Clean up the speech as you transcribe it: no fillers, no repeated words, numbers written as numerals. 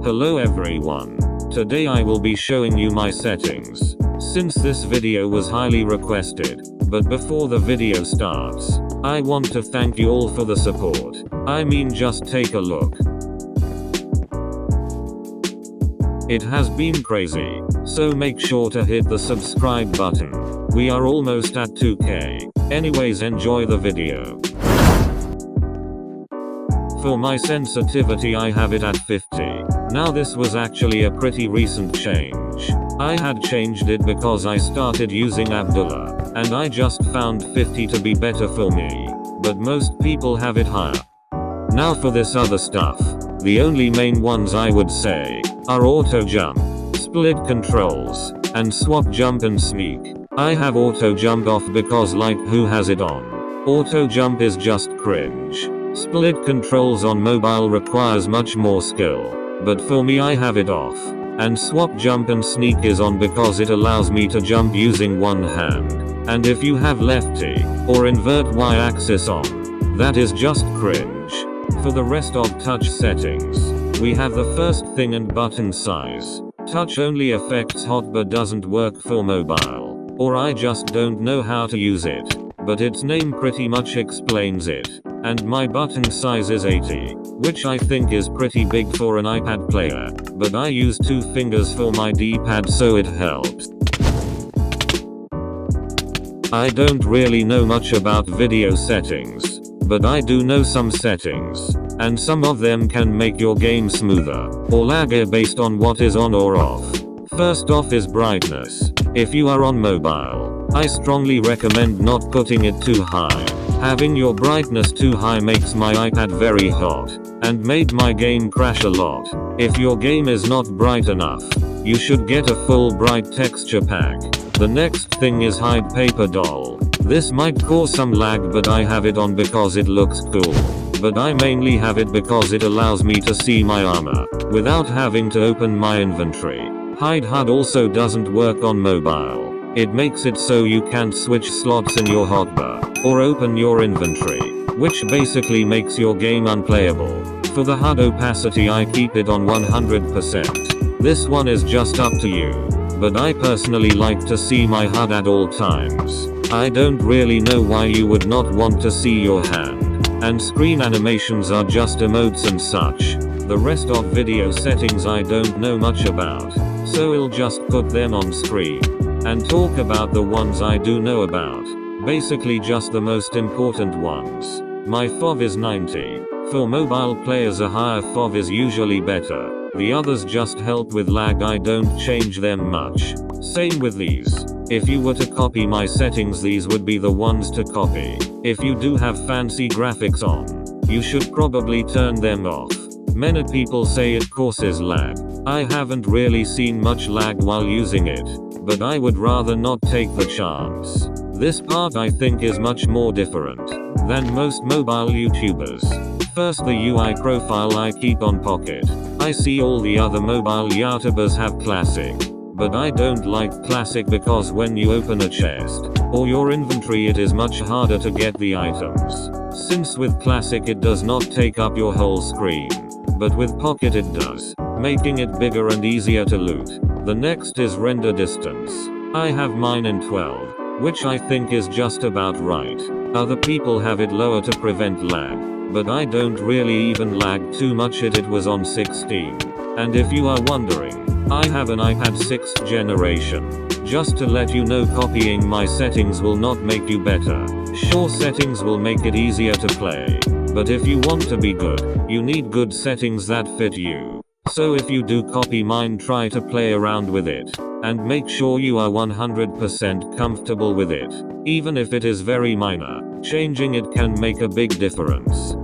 Hello everyone. Today I will be showing you my settings, since this video was highly requested. But before the video starts, I want to thank you all for the support. I mean, just take a look. It has been crazy, so make sure to hit the subscribe button. We are almost at 2K. Anyways, enjoy the video. For my sensitivity I have it at 50. Now this was actually a pretty recent change. I had changed it because I started using Abdullah, and I just found 50 to be better for me. But most people have it higher. Now for this other stuff, the only main ones I would say are auto jump, split controls, and swap jump and sneak. I have auto jump off because, like, who has it on? Auto jump is just cringe. Split controls on mobile requires much more skill, but for me I have it off. And swap jump and sneak is on because it allows me to jump using one hand. And if you have lefty or invert y-axis on, that is just cringe. For the rest of touch settings, we have the first thing and button size. Touch only affects hot but doesn't work for mobile, or I just don't know how to use it, but its name pretty much explains it. And my button size is 80, which I think is pretty big for an iPad player, but I use 2 fingers for my D-pad so it helps. I don't really know much about video settings, but I do know some settings, and some of them can make your game smoother or laggier based on what is on or off. First off is brightness. If you are on mobile, I strongly recommend not putting it too high. Having your brightness too high makes my iPad very hot, and made my game crash a lot. If your game is not bright enough, you should get a full bright texture pack. The next thing is hide paper doll. This might cause some lag, but I have it on because it looks cool. But I mainly have it because it allows me to see my armor, without having to open my inventory. Hide HUD also doesn't work on mobile. It makes it so you can't switch slots in your hotbar, or open your inventory, which basically makes your game unplayable. For the HUD opacity I keep it on 100%. This one is just up to you, but I personally like to see my HUD at all times. I don't really know why you would not want to see your hand, and screen animations are just emotes and such. The rest of video settings I don't know much about, so I'll just put them on screen, and talk about the ones I do know about. Basically just the most important ones. My FOV is 90. For mobile players a higher FOV is usually better. The others just help with lag, I don't change them much. Same with these. If you were to copy my settings, these would be the ones to copy. If you do have fancy graphics on, you should probably turn them off. Many people say it causes lag. I haven't really seen much lag while using it, but I would rather not take the chance. This part I think is much more different than most mobile YouTubers. First, the UI profile I keep on Pocket. I see all the other mobile YouTubers have Classic, but I don't like Classic because when you open a chest or your inventory it is much harder to get the items. Since with Classic it does not take up your whole screen, but with Pocket it does, making it bigger and easier to loot. The next is render distance. I have mine in 12, which I think is just about right. Other people have it lower to prevent lag, but I don't really even lag too much. It was on 16. And if you are wondering, I have an iPad 6th generation. Just to let you know, copying my settings will not make you better. Sure, settings will make it easier to play, but if you want to be good, you need good settings that fit you. So if you do copy mine, try to play around with it, and make sure you are 100% comfortable with it. Even if it is very minor, changing it can make a big difference.